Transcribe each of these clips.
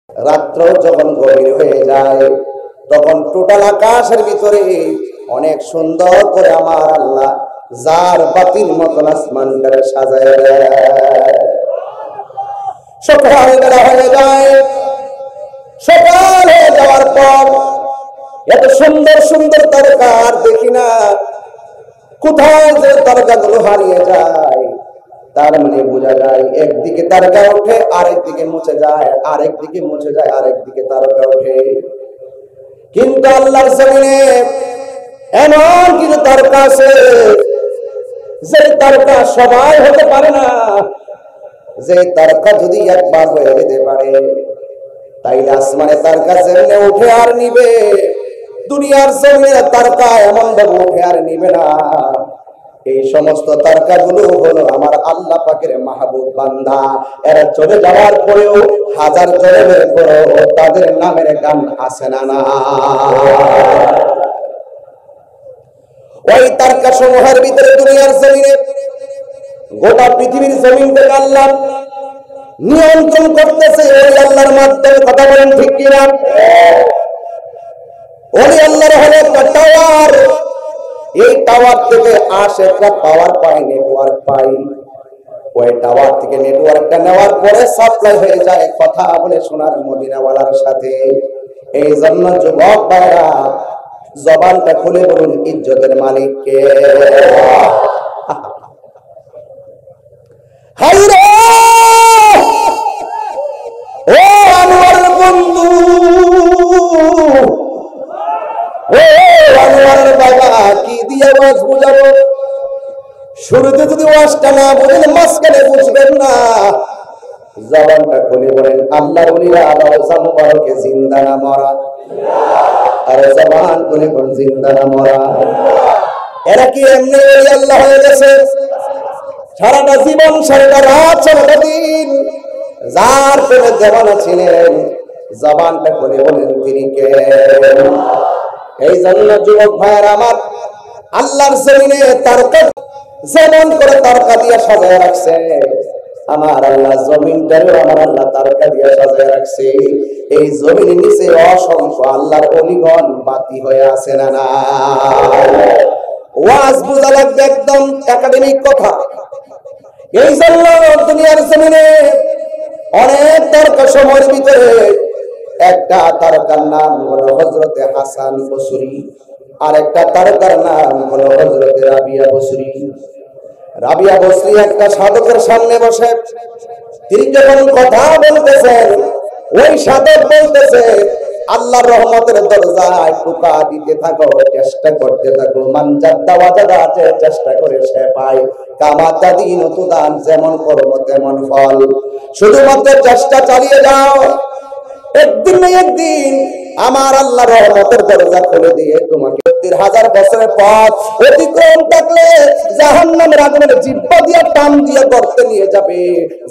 রাত্র যখন গভীর হয়ে যায় তখন টোটাল আকাশের ভিতরে অনেক সুন্দর করে আমার আল্লাহ যার বাতির মতন আসমানটারে সাজায় দেয়। সকাল বেলা হয়ে যায়, সকাল হয়ে যাওয়ার পর এত সুন্দর সুন্দর তারকা আর দেখি না, কোথায় যে তারকাগুলো হারিয়ে যায়। তার মানে বোঝা যায় একদিকে তারকা ওঠে, আরেকদিকে মুছে যায়, আরেকদিকে মুছে যায়, আরেকদিকে তারকা ওঠে। কিন্তু আল্লাহর জমিনে এমন কিছু তারকা আছে যে তারকা সবাই হতে পারে না। যে তারকা যদি একবার হয়ে যেতে পারে তাইলে আসমানে তারকা যেমনে উঠে আর নিবে, দুনিয়ার জমিনে তারকা এমন ভাবে উঠে আর নিবে না। এই সমস্ত তারকাগুলো হলো আমার আল্লাহ পাকের মাহবুব বান্দা। এরা চলে যাওয়ার পরেও হাজার জন্মের পরেও তাদের নামের গান আছে না না? ওই তারকা সমূহের ভিতরে দুনিয়ার জমিনে গোটা পৃথিবীর জমিন থেকে আল্লাহ নিয়ন্ত্রণ করতেছে ওই আল্লাহর মাধ্যমে। কথা বলেন ঠিক কিনা? ওই আল্লাহর হলো একটা টাওয়ার, এই টাওয়ার থেকে আসে একটা পাওয়ার পাই, নেটওয়ার্ক পাই। ওই টাওয়ার থেকে নেটওয়ার্কটা নেওয়ার পরে সাপ্লাই হয়ে যায় কথা বলে শোনার মদিনাওয়ালার সাথে। এই জন্য যুবক ভাইরা জবানটা খুলে বলুন ইজ্জতের মালিক কে? হাই রে ও আনোয়ারের বন্ধু, ও আনোয়ারের বাবা, কি দিয়ে ওয়াজ বুঝাবো? শুরুতে যদি ওয়াজটা না বুঝেন মাঝখানে বুঝবেন না। জবানটা খুলে বলেন আল্লাহর ওলিরা রওজা মুবারকে জিন্দা না মরা? আর জবান খুলে কোন জিন্দা না মরা? এরা কি এমনি ওলি আল্লাহ হয়ে গেছে? সারাটা জীবন, সারাটা রাত, সারাটা দিন যার প্রেমে দেওয়ানা ছিলেন, জবানটা খুলে বলেন তিনি কে? এই জন্য যুবক ভাইয়ের আমার, আল্লাহর জমিনে তারকা যেমন করে তারকা দিয়ে সাজায় রাখছে, আমার আল্লাহ জমিনটারেও আমার আল্লাহ তারকা দিয়ে সাজায় রাখছে। এই জমিনের নিচে অসংখ্য আল্লাহর ওলিগণ বাতি হয়ে আছে না না? ওয়াজ বোঝা লাগবে একদম একাডেমিক কথা। এই জন্য দুনিয়ার জমিনে অনেক তারকা সময়ের ভিতরে একটা তারকার নাম হলো হযরতে হাসান বসরি, আর একটা তারকার নাম হলো হযরতে রাবিয়া বসরি। রাবিয়া বসরি একটা সাধকের সামনে বসে তিনি যখন কথা বলতেছেন, ওই সাধক বলতেছে আল্লাহর রহমতের দরজায় টোকা দিতে থাকো, চেষ্টা করতে থাকো, মান জাদ্দা ওয়াজাদা, চেষ্টা করে সে পায়, কামা তাদিন তুদান, যেমন কর্ম তেমন ফল। শুধুমাত্র চেষ্টা চালিয়ে যাও, একদিন না একদিন আমার আল্লাহ রহমতের দরজা খুলে দিয়ে তোমাকে 1000 বছরের পথ অতিক্রম থাকলে জাহান্নামের আগুনের জিহ্বা দিয়ে টান দিয়ে গর্তে নিয়ে যাবে।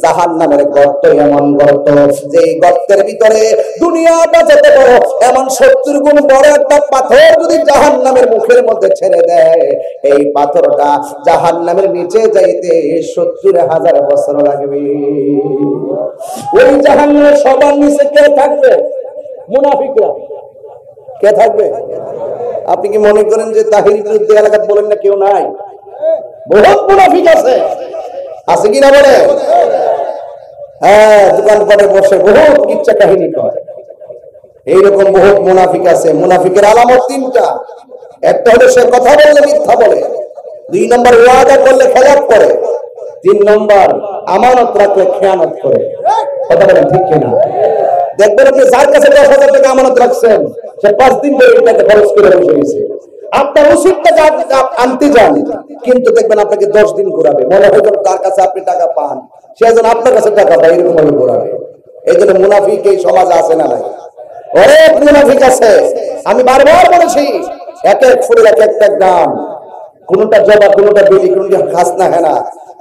জাহান্নামের গর্ত এমন গর্ত যে গর্তের ভিতরে দুনিয়াটা যেতে বড় এমন 70 গুণ বড় একটা পাথর যদি জাহান্নামের মুখের মধ্যে ছেড়ে দেয়, এই পাথরটা জাহান্নামের নিচে যাইতে 70,000 বছর লাগবে। ওই জাহান্নামের সবার নিচে কে থাকবে? মুনাফিকরা। কে থাকবে? আপনি কি মনে করেন যে তাহির বিরুদ্ধে এলাকাত বলেন না কেউ নাই? বহুত মুনাফিক আছে, আছে কিনা বলে? হ্যাঁ, দোকানপাটে বসে বহুত কিচ্ছা কাহিনী কয়। এইরকম বহুত মুনাফিক আছে। মুনাফিকের আলামত 3টা। একটা হলো সে কথা বললে মিথ্যা বলে, 2 নম্বর ওয়াদা করলে খেলাপ করে, 3 নম্বর আমানত রাখলে খেয়ানত করে। কথা বলেন ঠিক কিনা? দেখবেন আপনি যার কাছে 10,000 টাকা আমানত রাখছেন, সে 5 দিন ধরে এটাকে খরচ করে বসে গেছে। আপনার উচিত টাকা আনতে যান, কিন্তু দেখবেন আপনাকে 10 দিন ঘুরাবে। মনে হয় তার কাছে আপনি টাকা পান, সে যেন আপনার কাছে টাকা পায়, এরকম ভাবে ঘুরাবে। এই জন্য মুনাফিক এই সমাজে আছে না নাই? অনেক মুনাফিক আছে। আমি বারবার বলেছি, এক এক ফুলের এক একটা দাম, কোনটা জবা, কোনটা বেলি, কোনটা খাসনা হেনা,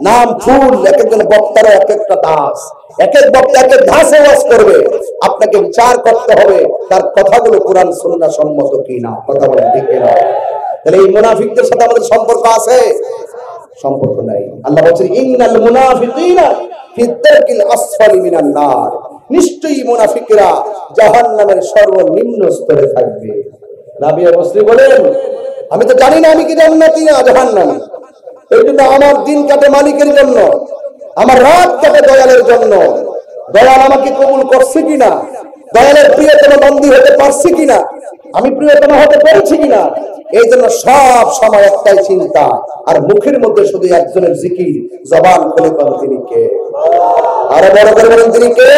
নাম ফুল, এক একজন বক্তার এক একটা দাস, এক এক বক্তা এক এক ধাসে ওয়াজ করবে। আপনাকে বিচার করতে হবে তার কথাগুলো কোরআন সুন্নাহ সম্মত কিনা। কথা বলেন ঠিক কিনা? তাহলে এই মুনাফিকদের সাথে আমাদের সম্পর্ক আছে? সম্পর্ক নাই। আল্লাহ বলছেন ইন্নাল মুনাফিকিনা ফি দারকিল আসফালি মিনান নার, নিশ্চয়ই মুনাফিকরা জাহান্নামের সর্বনিম্ন স্তরে থাকবে। রাবিয়া বসরি বলেন, আমি তো জানি না আমি কি জান্নাতি না জাহান্নামী, এই জন্য আমার দিন কাটে মালিকের জন্য, আমার রাত কাটে দয়ালের জন্য। দয়াল আমাকে কবুল করছে কিনা, দয়ালের প্রিয়তম বন্দী হতে পারছি কিনা, আমি প্রিয়তম হতে পেরেছি কিনা, এই জন্য সব সময় একটাই চিন্তা, আর মুখের মধ্যে শুধু একজনের জিকির, জবান খুলে বলেন তিনি কে, আরো বড় করে বলেন তিনি কে।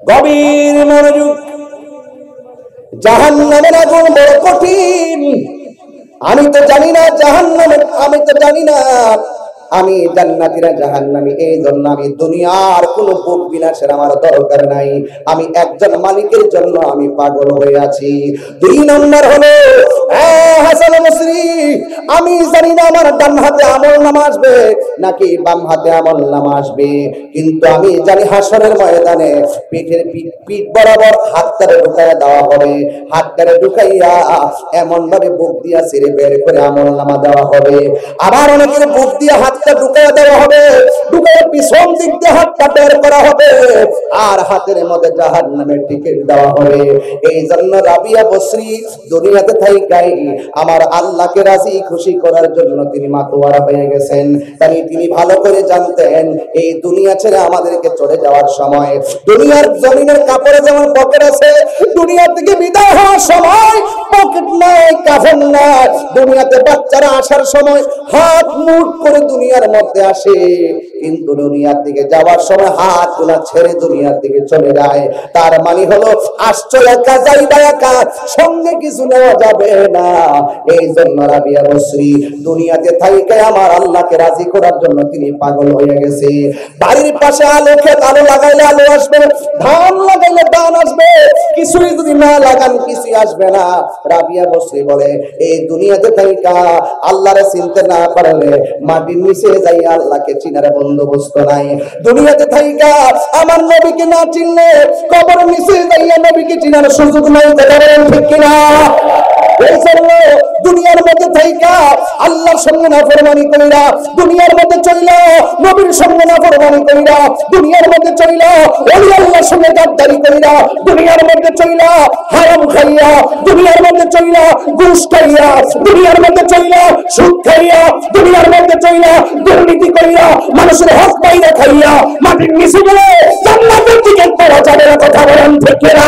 গভীর মনোযোগ। জাহান্নামের আগুন বড় কঠিন। আমি তো জানি না জাহান্নামের, আমি তো জানি না আমি জান্নাতি না জাহান্নামী, এই জন্য আমি দুনিয়ার কোনো ভোগ বিলাসের আমার দরকার নাই, আমি একজন মালিকের জন্য আমি পাগল হয়ে আছি। 2 নম্বর হলো হাসান বসরি, আমি জানি না আমার ডান হাতে আমলনামা আসবে নাকি বাম হাতে আমলনামা আসবে, কিন্তু আমি জানি হাসরের ময়দানে পিঠ বরাবর হাতটারে ঢুকাইয়া দেওয়া হবে, হাতটারে ঢুকাইয়া এমন ভাবে বুক দিয়া ছিঁড়ে বের করে আমলনামা দেওয়া হবে। আবার অনেকের বুক দিয়া হাতটা ঢুকাইয়া দেওয়া হবে, ঢুকাইয়া পিছন দিক দিয়ে হাতটা বের করা হবে, আর হাতের মধ্যে জাহান্নামের টিকিট দেওয়া হবে। এই জন্য রাবিয়া বসরি দুনিয়াতে থাইকাই আমার আল্লাহকে রাজি খুশি করার জন্য তিনি মাতোয়ারা হয়ে গেছেন। তাই তিনি ভালো করে জানতেন এই দুনিয়া ছেড়ে আমাদেরকে চলে যাওয়ার সময়, দুনিয়ার জমিনের কাপড়ে যেমন পকেট আছে, দুনিয়া থেকে বিদায় হওয়ার সময় পকেট নাই, কাফন নাই। দুনিয়াতে বাচ্চারা আসার সময় হাত মুঠ করে দুনিয়ার মধ্যে আসে, কিন্তু দুনিয়ার দিকে যাওয়ার সময় হাত গুলা ছেড়ে দুনিয়ার দিকে চলে যায়। তার মানে হলো আসছো একা, যাইবা একা, সঙ্গে কিছু নেওয়া যাবে না। এই জন্য রাবিয়া বসরি দুনিয়াতে থাইকে আমার আল্লাহকে রাজি করার জন্য তিনি পাগল হয়ে গেছে। বাড়ির পাশে আলো ক্ষেত, আলো লাগাইলে আলো আসবে, ধান লাগাইলে ধান আসবে, কিছুই যদি না লাগান কিছুই আসবে না। রাবিয়া বসরি বলে এই দুনিয়াতে থাইকা আল্লাহরে চিনতে না পারলে মাটির নিচে যাই আল্লাহকে চিনার বন্দোবস্ত নাই। দুনিয়াতে থাইকা আমার নবীকে না চিনলে কবরের নিচে যাইয়া নবীকে চিনার সুযোগ নাই। কথা বলেন ঠিক কিনা? এই জন্য দুনিয়ার মধ্যে থাইকা আল্লাহর সঙ্গে নাফরমানি কইরা, দুনিয়ার মধ্যে চইলা নবীর সঙ্গে নাফরমানি কইরা, দুনিয়ার মধ্যে চইলা ওলি আল্লাহর সঙ্গে গাদ্দারি কইরা, দুনিয়ার মধ্যে চইলা হারাম খাইয়া, দুনিয়ার মধ্যে চইলা ঘুষ খাইয়া, দুনিয়ার মধ্যে চইলা সুদ খাইয়া, দুনিয়ার মধ্যে চইলা দুর্নীতি কইরা, মানুষের হক বাইরে খাইয়া মাটির নিচে গেলে জান্নাতের টিকিট পাওয়া যাবে না। কথা বলেন ঠিক কিনা?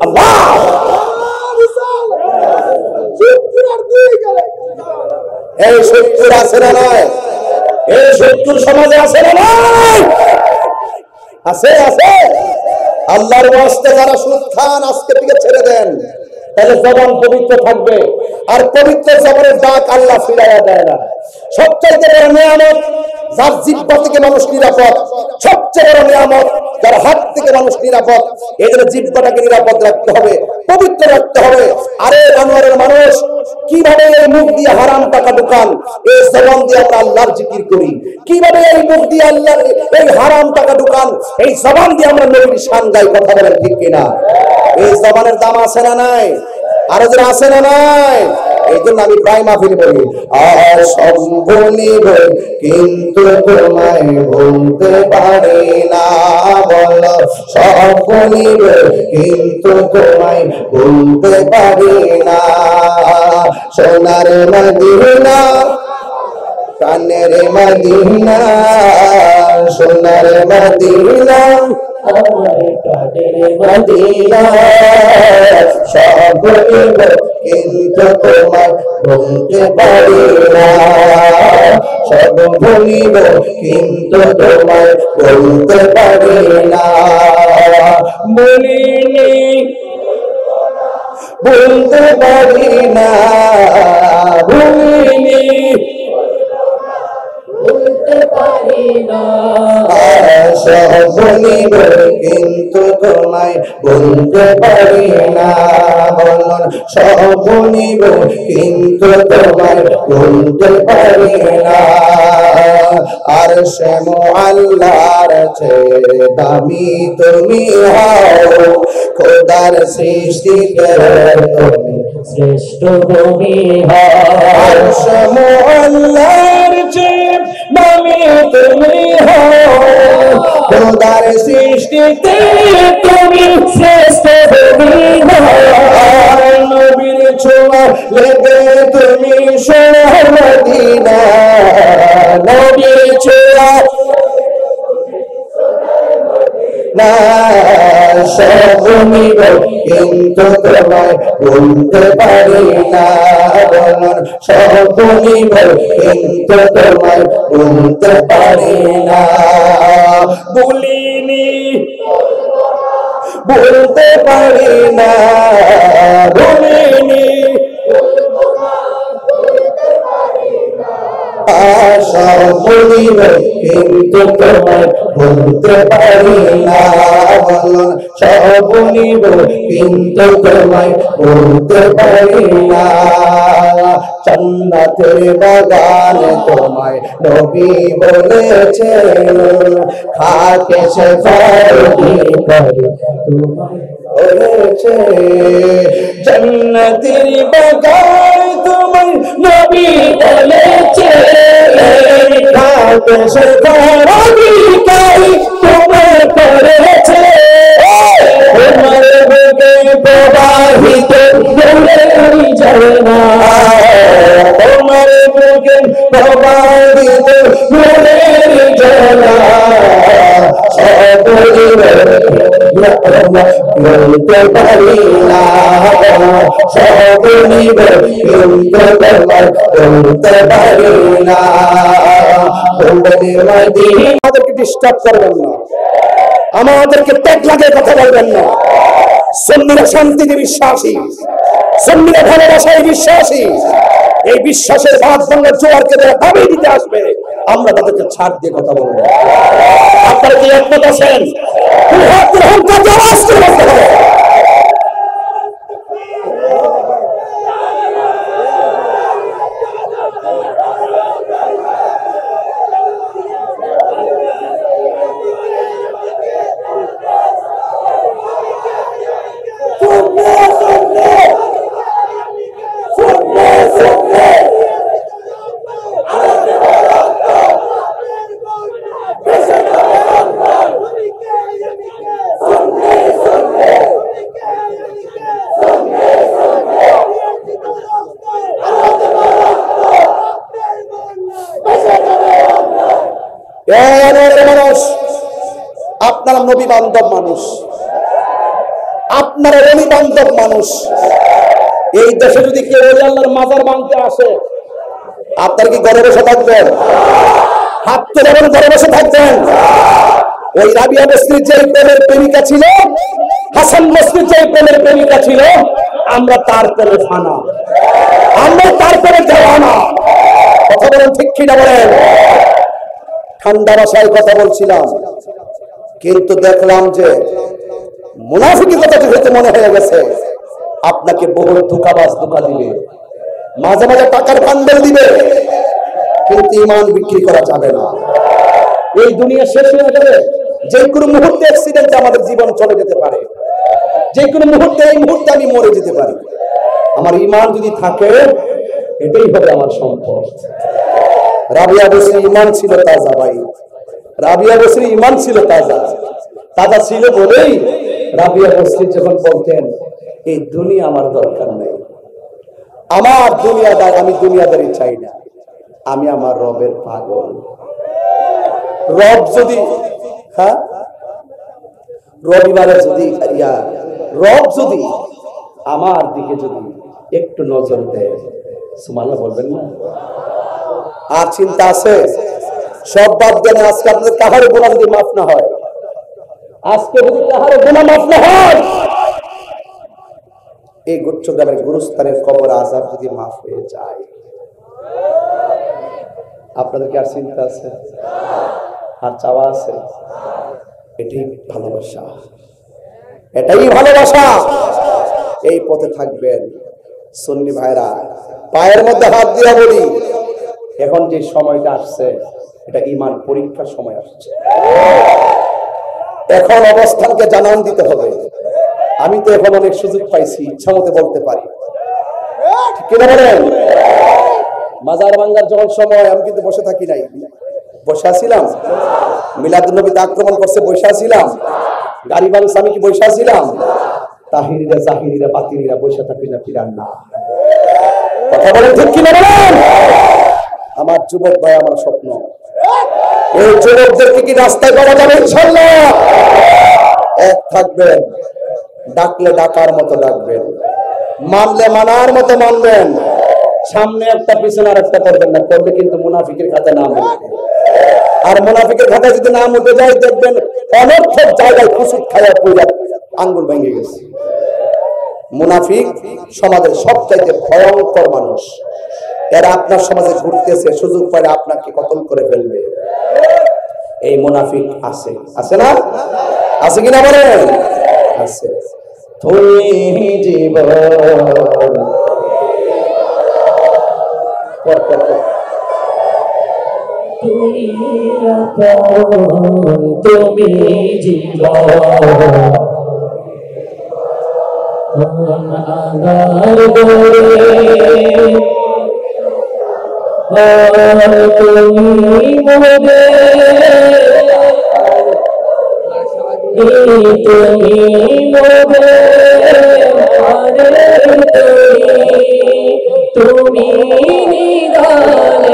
আল্লাহ এই শত্রুর আছে না নয়? এই শত্রুর সমাজে আছে না নয়? আছে, আছে। আল্লাহর ওয়াস্তে যারা সুদ খান আজকে থেকে ছেড়ে দেন, তাহলে জবান পবিত্র থাকবে। আর পবিত্র জবানের ডাক আল্লাহ ফিরাইয়া দেয় না। সবচাইতে বড় নিয়ামত যার জিহ্বা থেকে মানুষ নিরাপদ, সবচেয়ে বড় নিয়ামত যার হাত থেকে মানুষ নিরাপদ। এই জন্য জিহ্বাটাকে নিরাপদ রাখতে হবে, পবিত্র রাখতে হবে। আরে জানোয়ারের মানুষ কিভাবে এই মুখ দিয়ে হারাম টাকা ঢুকান, এই জবান দিয়ে আমরা আল্লাহর জিকির করি, কিভাবে এই মুখ দিয়ে আল্লাহর এই হারাম টাকা ঢুকান, এই জবান দিয়ে আমরা নবীর শান গাই। কথা বলেন ঠিক কিনা? এই জবানের দাম আছে না নাই? আরো যারা আছে না নাই? এই জন্য আমি প্রায় মাহফিল বলি, আর সম্ভব কিন্তু তোমায় ভুলতে পারি না। বল সম্ভব কিন্তু তোমায় ভুলতে পারি না। সোনার মদিনা, প্রাণের মদিনা, সোনার মদিনা, মদিনা, সব কিন্তু তোমায় ভুলতে পারি না। সব ভুলিব কিন্তু তোমায় ভুলতে পারি না। বলিনি ভুলতে পারি না, ভুলিনি ভুলতে পারি না। সব ভুলিব কিন্তু তোমায় ভুলতে পারি না। বলুন সব ভুলিব কিন্তু তোমায় ভুলতে পারি না। আর শ্যাম আল্লাহর চেয়ে দামি তুমি হও, খোদার সৃষ্টিতে তুমি শ্রেষ্ঠ তুমি হও। আর শ্যাম আল্লাহর চেয়ে নামি তুমি হও খোদার সৃষ্টিতে তুমি শ্রেষ্ঠ নবীর ছোঁয়া লেগে তুমি সোনার মদিনা নবীর ছোঁয়া না সব নিব কিন্তু তোমায় ভুলতে পারি না বলুন সব নিব কিন্তু তোমায় ভুলতে পারি না ভুলিনি ভুলতে পারি না ভুলিনি আশা বলিব কিন্তু তোমায় ভুলতে পারি না বলুন সব নিব কিন্তু তোমায় ভুলতে পারি না জান্নাতের বাগান তোমায় নবী বলেছে খাকে সে ফারদি করে তোমায় বলেছে জান্নাতের বাগান তোমায় নবী বলেছে খাকে সে ফারদি করে তোমায় করেছে তোমার বুকে প্রবাহিত নূরের ঝরনা তোমার বুকে প্রবাহিত নূরের ঝরনা সব বলতে পারি না সব নিব কিন্তু বলতে পারি না আমাদেরকে ডিস্টার্ব করবেন না আমাদেরকে ত্যাগ লাগে কথা বলবেন না সুন্নিরা শান্তিতে বিশ্বাসী সুন্নিরা ভালোবাসায় বিশ্বাসী এই বিশ্বাসের বাদ ভাঙার জোয়ারকে যারা দাবি দিতে আসবে আমরা তাদেরকে ছাড় দিয়ে কথা বলবো আপনারা কি একমত আছেন আপনারা নবী বান্ধব মানুষ আপনারা নবী বান্ধব মানুষ এই দেশে যদি কেউ আল্লাহর মাজার ভাঙতে আসে আপনারা কি ঘরে বসে থাকবেন হাত তুলে ঘরে বসে থাকবেন ওই রাবিয়া বস্তির যে প্রেমের প্রেমিকা ছিল হাসান বস্তির যে প্রেমের প্রেমিকা ছিল আমরা তার প্রেমে ফানা আমরা তার প্রেমে দেওয়ানা কথা বলেন ঠিক কিনা বলেন ঠান্ডা ভাষায় কথা বলছিলাম কিন্তু দেখলাম যে মুনাফিকি কথা যেহেতু মনে হয়ে গেছে আপনাকে বহু ধোঁকাবাজ ধোঁকা দিবে মাঝে মাঝে টাকার বান্ডেল দিবে কিন্তু ঈমান বিক্রি করা যাবে না এই দুনিয়া শেষ হয়ে যাবে যে কোনো মুহূর্তে অ্যাক্সিডেন্টে আমাদের জীবন চলে যেতে পারে যে কোনো মুহূর্তে এই মুহূর্তে আমি মরে যেতে পারি আমার ঈমান যদি থাকে এটাই হবে আমার সম্পদ রাবিয়া বসরি ঈমান ছিল তাজা ভাই রাবিয়া বসরি ঈমান ছিল তাজা তাজা ছিল বলেই রাবিয়া বসরি যখন বলতেন এই দুনিয়া আমার দরকার নেই আমার দুনিয়াদার আমি দুনিয়াদারি চাই না আমি আমার রবের পাগল রব যদি হ্যাঁ রবিবারে যদি রব যদি আমার দিকে যদি একটু নজর দেয় সুবহানাল্লাহ বলবেন না আর চিন্তা আছে সব বাদ দেন আজকে আপনাদের কাহার গুনাহ যদি মাফ না হয় আজকে যদি কাহার গুনাহ মাফ না হয় এই গুচ্ছগ্রামের গুরুস্থানের কবর আযাব যদি মাফ হয়ে যায় আপনাদের কি আর চিন্তা আছে আর চাওয়া আছে এটাই ভালোবাসা এটাই ভালোবাসা এই পথে থাকবেন সুন্নি ভাইরা পায়ের মধ্যে হাত দিয়ে বলি এখন যে সময়টা আসছে এটা ঈমান পরীক্ষার সময় আসছে এখন অবস্থানকে জানান দিতে হবে আমি তো এখন অনেক সুযোগ পাইছি ইচ্ছা মতো বলতে পারি ঠিক কিনা বলেন মাজার ভাঙ্গার যখন সময় আমি কিন্তু বসে থাকি নাই বসে ছিলাম, মিলাদুন নবীতে আক্রমণ করছে বসে ছিলাম, গাড়ি ভাঙছে আমি কি বসে ছিলাম? তাহিরিরা জাহিরিরা বাতিনিরা বসে থাকি না ফিরান না। কথা বলেন ঠিক কিনা বলেন? আমার যুবক ভাই, আমার স্বপ্ন এই যুবকদেরকে কি রাস্তায় পাওয়া যাবে ইনশাআল্লাহ? এক থাকবেন, ডাকলে ডাকার মতো ডাকবেন, মানলে মানার মতো মানবেন, সামনে একটা পিছনে আর একটা করবেন না, করলে কিন্তু মুনাফিকের খাতায় নাম উঠবে। আর মুনাফিকের খাতায় যদি নাম উঠে যায় দেখবেন অনর্থক জায়গায় কুসুট খায়া পূজা আঙ্গুল ভেঙে গেছে। মুনাফিক সমাজের সবচাইতে ভয়ঙ্কর মানুষ। এরা আপনার সমাজে ঘুরতেছে, সুযোগ পাইলে আপনাকে কতল করে ফেলবে। এই মুনাফিক আছে, আছে না? আছে কিনা বলেন? আছে। তুমি জীবন তুমি জীবন আধার গরে তুমি মোদে তুমি মোদে তুমি নিদানে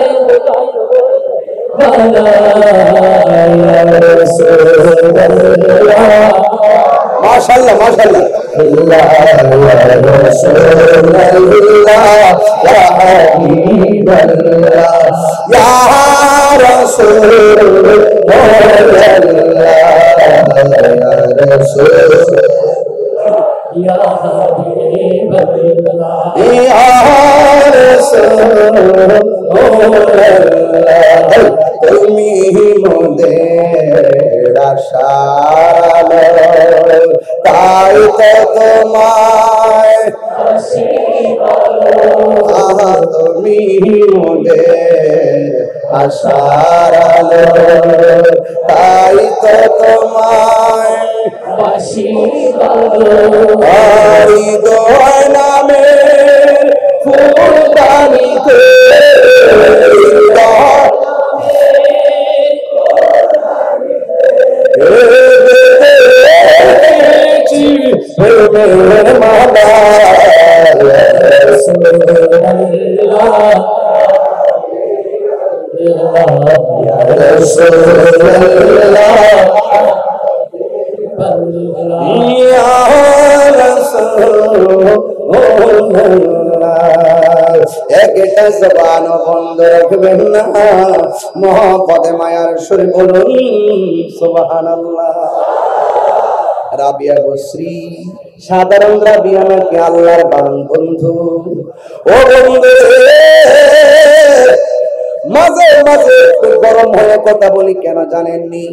মাশাআল্লাহ মাশাআল্লাহ। আল্লাহ ইয়া রাসূলুল্লাহ ইয়া হাবিবাল্লাহ ইয়া রাসূলুল্লাহ ইয়া রাসূল ইয়া হাবিবাল্লাহ ইয়া রাসূলুল্লাহ তুমি মোদের আশার আলো, তাই তো তোমায় তুমি মোদের আশার আলো, তাই তো তোমায় দোয়া নামের ফুলদানিতে একটা জবান বন্ধ রাখবেন না, মহব্বতে মায়ার সুরে বলুন সুবহানাল্লাহ। রাবিয়া বসরি সাধারণ রাবিয়া নাকি আল্লাহর বারণ বন্ধু। ও বন্ধু, মাঝে মাঝে গরম হয়ে কথা বলি কেন জানেননি?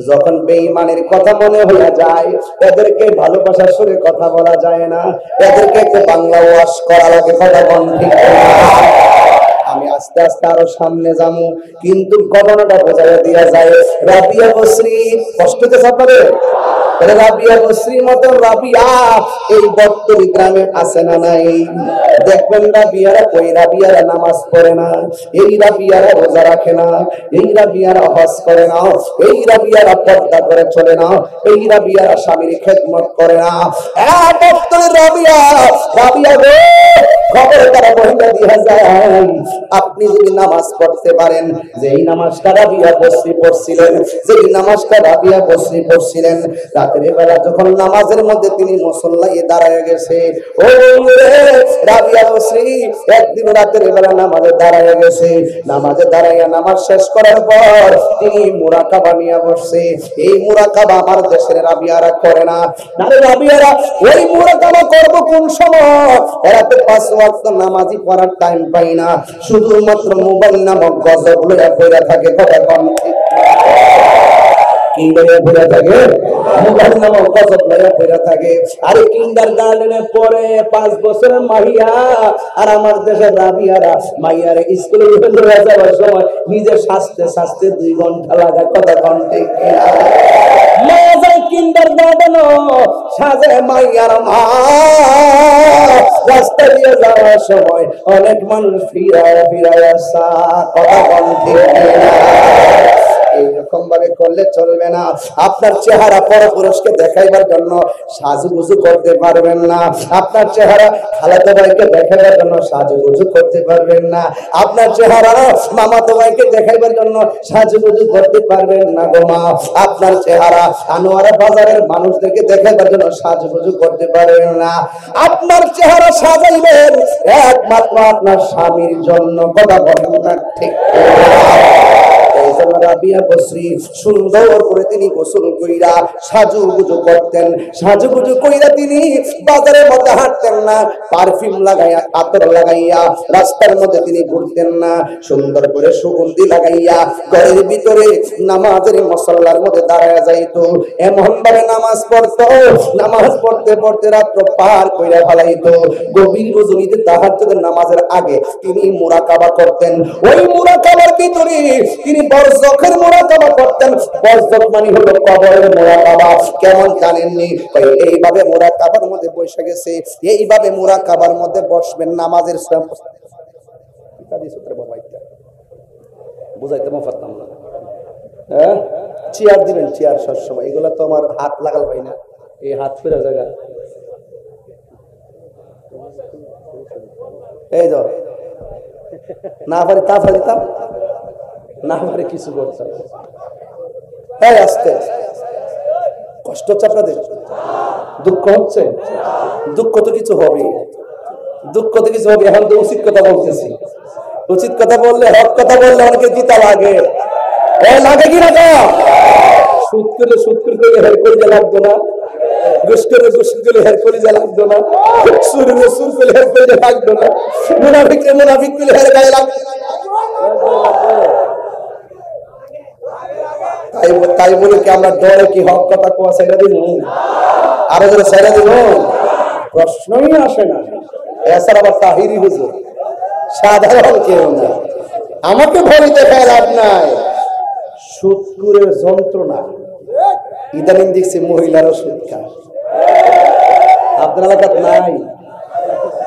যখন বেঈমানের কথা মনে হয়ে যায়, এদেরকে ভালোবাসার সুরে কথা বলা যায় না, এদেরকে একটু বাংলা ওয়াশ করা লাগে। কথা বল ঠিক না? আমি আস্তে আস্তে আরো সামনে যাবো, কিন্তু ঘটনাটা বোঝাই দিয়া যায়। রাবিয়া বসরি কষ্টতে সাপারে রাবিয়া বসরির মতো রাবিয়া এই বর্তমানে গ্রামে আছে না নাই? দেখবেন রাবিয়ারা কই রাবিয়ারা নামাজ পড়ে না, এই রাবিয়ারা রোজা রাখে না, এই রাবিয়ারা হজ করে না, এই রাবিয়ারা পর্দা করে চলে না, এই রাবিয়ারা স্বামীর খেদমত করে না। বর্তমানে রাবিয়া রাবিয়া গো খবর তারা বহিলা দিয়া যায়। আপনি যদি নামাজ পড়তে পারেন, যেই নামাজটা রাবিয়া বসরি পড়ছিলেন, যেই নামাজটা রাবিয়া বসরি পড়ছিলেন, রাতের বেলা যখন নামাজের মধ্যে তিনি মুসল্লায় দাঁড়ায় গেছে, ও রাবিয়া বসরি একদিন রাতের বেলা নামাজে দাঁড়ায় গেছে, নামাজে দাঁড়াইয়া নামাজ শেষ করার পর তিনি মুরাকাবা নিয়ে বসছে। এই মুরাকাবা আমার দেশের রাবিয়ারা করে না। আরে রাবিয়ারা ওই মুরাকাবা করবো কোন সময়? এরা তো 5 ওয়াক্ত নামাজই পড়ার টাইম পাই না, শুধুমাত্র মোবাইল নামক গজব লইয়া পড়ে থাকে। কথা কম ঠিক কি লইয়া পড়ে থাকে? মোবাইল নামক গজব লইয়া পড়ে থাকে। আরে কিন্ডার গার্ডেনে পড়ে 5 বছরের মাহিয়া, আর আমার দেশের রাবিয়ারা মাইয়ারে স্কুলে লইয়া যাওয়ার সময় নিজে সাজতে সাজতে 2 ঘন্টা লাগায়। কথা কম ঠিক কিনা? মজার কিন্ডার গার্ডেন সাজে মাইয়ার মা, রাস্তা দিয়ে যাওয়ার সময় অনেক মানুষ ফিরায় ফিরায় আসা। কথা কম ঠিক কিনা? এইরকম ভাবে করলে চলবে না। আপনার চেহারা পরপুরুষকে দেখাইবার জন্য সাজুগুজু করতে পারবেন না। আপনার চেহারা খালাতো ভাইকে দেখাইবার জন্য সাজুগুজু করতে পারবেন না। আপনার চেহারা মামাতো ভাইকে দেখাইবার জন্য সাজুগুজু করতে পারবেন না গো মা। আপনার চেহারা আনোয়ারা বাজারের মানুষদেরকে দেখাইবার জন্য সাজুগুজু করতে পারবেন না। আপনার চেহারা সাজাইবেন একমাত্র আপনার স্বামীর জন্য। কথা বলেন না ঠিক? রাবিয়া বসরি সুন্দর করে তিনি গোসল কইরা সাজুগুজু করতেন। সাজুগুজু কইরা তিনি বাজারের মধ্যে হাঁটতেন না, পারফিউম লাগাইয়া আতর লাগাইয়া রাস্তার মধ্যে তিনি ঘুরতেন না। সুন্দর করে সুগন্ধি লাগাইয়া ঘরের ভিতরে নামাজের মুসল্লার মধ্যে দাঁড়ায়া যাইতো। এমন ভাবে নামাজ পড়তো, নামাজ পড়তে পড়তে রাত্র পার কইরা ফেলাইতো। গভীর রজনীতে তাহাজ্জুদের নামাজের আগে তিনি মুরাকাবা করতেন। ওই মুরাকাবার ভিতরে তিনি বরজখের মুরাকাবা করতেন। বরজখ মানে হলো কবরের মুরাকাবা। কেমন জানেননি? এইভাবে মুরাকাবার মধ্যে বসে গেছে, এইভাবে মুরাকাবার মধ্যে বসবেন নামাজের বুঝাইতে পারতাম না। হ্যাঁ, চেয়ার দিবেন, চেয়ার সবসময়। এগুলা তো আমার হাত লাগাল পাই না, এই হাত ফেরা জায়গা। এই ধর না পারি তা পারিতাম, না পারে কিছু করতাম। এই আসতে কষ্ট হচ্ছে আপনাদের? দুঃখ হচ্ছে? দুঃখ তো কিছু হবে, দুঃখ তো কিছু হবে। এখন তো উচিত কথা বলতেছি। উচিত কথা বললে, হক কথা বললে অনেকে দিতা লাগে। লাগে কি না? সুদ করে সুদ করে হের করে লাগতো না, ঘুষ করে ঘুষ করে হের করে লাগতো না, সুর সুর করে হের করে লাগতো না, মুনাফিক মুনাফিক করে হের গায়ে লাগতো। তাই বলে কি আমরা ডরে কি হক কথা কোয়া ছেড়ে দিব? আরো ধরে ছেড়ে দিব? প্রশ্নই আসে না। এছাড়া আবার তাহিরি হুজুর সাধারণ কেউ না। আমাকে ভয় দেখায় লাভ নাই। সুদকুরের যন্ত্রণা ইদানিং দেখছি মহিলারও সুদ খায়। আপনার এলাকার নাই?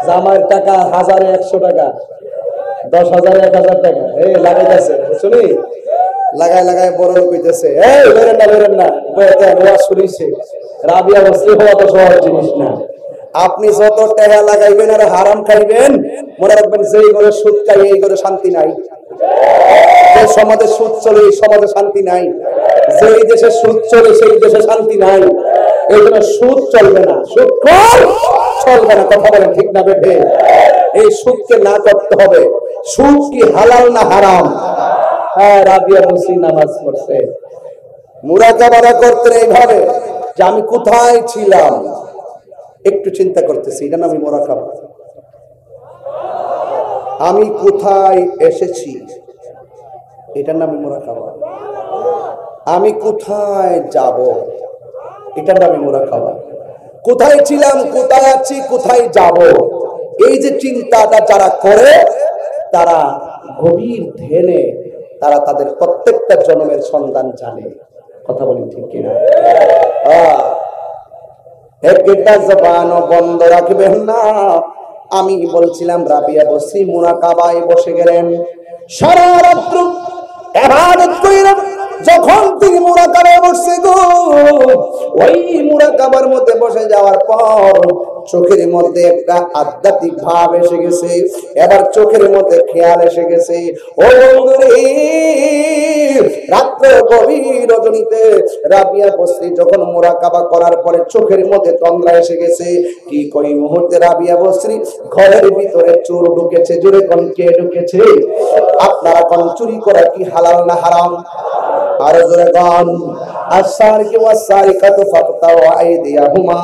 জামাইয়ের টাকা 1000 100 টাকা, 10,000 1000 টাকা এই লাগাইতেছে, বুঝলি? লাগায় লাগায় বড় লোক হইতেছে। এই বেরেন না বেরেন না, ওয়া শুনিছে। রাবিয়া বসরি হওয়া তো সহজ জিনিস না। আপনি যত টাকা লাগাইবেন আর হারাম খাইবেন, মনে রাখবেন যেই ঘরে সুদ খাই এই ঘরে শান্তি নাই। যে সমাজে সুদ চলে এই সমাজে শান্তি নাই। যেই দেশে সুদ চলে সেই দেশে শান্তি নাই। এই জন্য সুদ চলবে না, সুদ চলবে না। কথা বলেন ঠিক না বেঠে? এই সুদকে না করতে হবে। সুদ কি হালাল না হারাম? হ্যাঁ, রাবিয়া বসরি নামাজ পড়ছে, মুরাকাবা করতেন এইভাবে যে আমি কোথায় ছিলাম একটু চিন্তা করতেছি। এটা নামই মুরাকাবা। আমি কোথায় এসেছি এটার নামই মুরাকাবা। আমি কোথায় যাব এটার নামই মুরাকাবা। কোথায় ছিলাম, কোথায় আছি, কোথায় যাব, এই যে চিন্তাটা যারা করে তারা গভীর ধ্যানে তারা তাদের প্রত্যেকটা জন্মের সন্ধান জানে। কথা বলেন ঠিক কিনা? একটা জবানও বন্ধ রাখবেন না। আমি বলছিলাম রাবিয়া বসরি মুরাকাবায় বসে গেলেন। সারা রাত্র ইবাদত কইরা যখন তিনি মুরাকাবায় বসে গো, ওই মুরাকাবার মধ্যে বসে যাওয়ার পর চোখের মধ্যে একটা আধ্যাত্মিক ভাব এসে গেছে। এবার চোখের মধ্যে খেয়াল এসে গেছে, ও বন্ধুরে, রাত্র গভীর রজনীতে রাবিয়া বসরি যখন মুরাকাবা করার পরে চোখের মধ্যে তন্দ্রা এসে গেছে। কি কই মুহূর্তে রাবিয়া বসরি ঘরের ভিতরে চোর ঢুকেছে। জোরে কোন কে ঢুকেছে? আপনারা কোন চুরি করা কি হালাল না হারাম? আর জোরে গান আসারিকা ওয়াসারিকাতু ফাকতাউ আইদিয়াহুমা।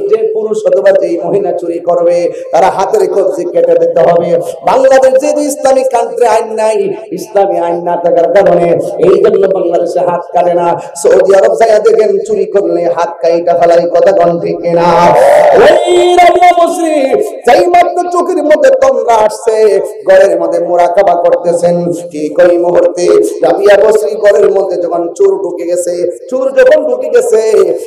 যে পুরুষ অথবা যে মহিলা চুরি করবে তারা হাতের কবজি কেটে দিতে হবে। বাংলাদেশ যে ইসলামিক কান্ট্রি আইন নাই, ইসলামী আইন না থাকার কারণে এই জন্য বাংলাদেশ বাংলাদেশে হাত কাটে না, সৌদি আরব যাইয়া দেখেন চুরি করলে হাত কাইটা ফেলাই, কথা কোন ঠিক না? ওই রাবিয়া বসরি যেই মাত্র চোখের মধ্যে তোমরা আসছে, ঘরের মধ্যে মুরাকাবা করতেছেন, ঠিক ওই মুহূর্তে রাবিয়া বসরি ঘরের মধ্যে যখন চোর ঢুকে গেছে, চোর যখন ঢুকে গেছে,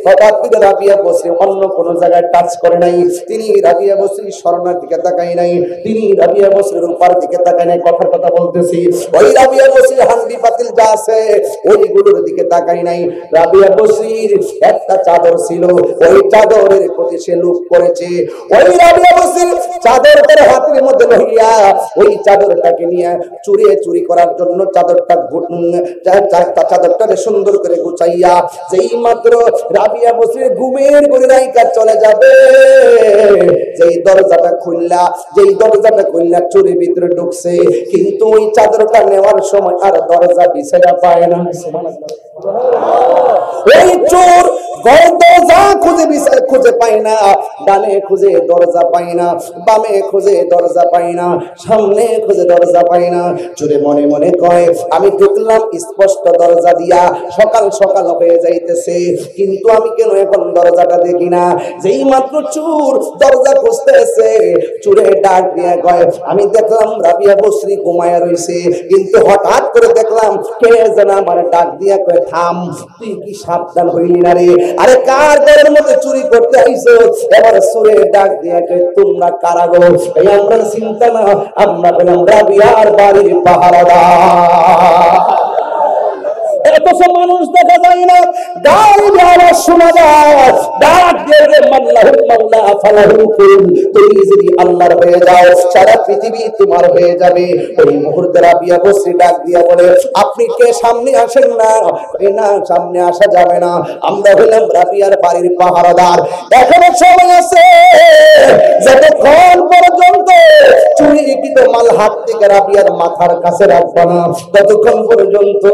হঠাৎ করে রাবিয়া বসরি অন্য কোন জায়গায় টাচ করে নাই, তিনি রাবিয়া বসরি স্বর্ণের দিকে তাকাই নাই, তিনি রাবিয়া বসরির উপর দিকে তাকাই নাই। কথার কথা বলতেছি, ওই রাবিয়া বসরির হান্ডি পাতিল যা আছে ওইগুলোর দিকে তাকাই নাই। রাবিয়া বসরির একটা চাদর ছিল, ওই চাদরের প্রতি সে লুপ করেছে। ওই রাবিয়া বসরির চাদর তার হাতের মধ্যে লইয়া ওই চাদরটাকে নিয়ে চুরি করার জন্য চাদরটাকে সুন্দর করে গুছাইয়া যেই মাত্র রাবিয়া বসরির ঘুমের ঘরে রাইকা চলে যাবে, যেই দরজাটা খুললা চুরির ভিতরে ঢুকছে, কিন্তু ওই চাদরটা নেওয়ার সময় আর দরজা বিছাইয়া পায় না। ওই চোর দরজা খুঁজে পায় না, ডানে খুঁজে দরজা পায় না, বামে খুঁজে দরজা পায় না, সামনে খুঁজে দরজা পায় না। চোরে মনে মনে কয় আমি ঢুকলাম স্পষ্ট দরজা দিয়া, সকাল সকাল হয়ে যাইতেছে, কিন্তু আমি কেন এখন দরজাটা দেখি না? যেই মাত্র চোর দরজা খুঁজতেছে, চোরে ডাক দিয়ে কয় আমি দেখলাম রাবিয়া বসরি ঘুমায়া রইছে, কিন্তু হঠাৎ করে দেখলাম কে যেন আমার ডাক দিয়া কয় থাম, তুই কি সাবধান হইলি না রে? আরে কার ঘরের মধ্যে চুরি করতে আইছো? এবার চোরে ডাক দিয়া কয় তোমরা কারা গো? এই আমরা চিন্তা না, আমরা বললাম রাবিয়ার বাড়ির পাহারাদার। এত মানুষ দেখা যায় না, গায়ে আওয়াজ শোনা যায়, ডাক দিয়ে রে মাল্লাহুল মাওলা ফালাহুল কুল, তুমি যদি আল্লাহর হয়ে যাও সারা পৃথিবী তোমার হয়ে যাবে। ওই মুহূর্তে রাবিয়া বসরি ডাক দিয়া বলে আপনি কে? সামনে আসেন না। না সামনে আসা যাবে না, আমরা হলাম রাবিয়ার বাড়ির পাহারাদার। এখনো সময় আছে, যতক্ষণ পর্যন্ত চুরিকৃত মাল হাত থেকে রাবিয়ার মাথার কাছে রাখবা না, ততক্ষণ পর্যন্ত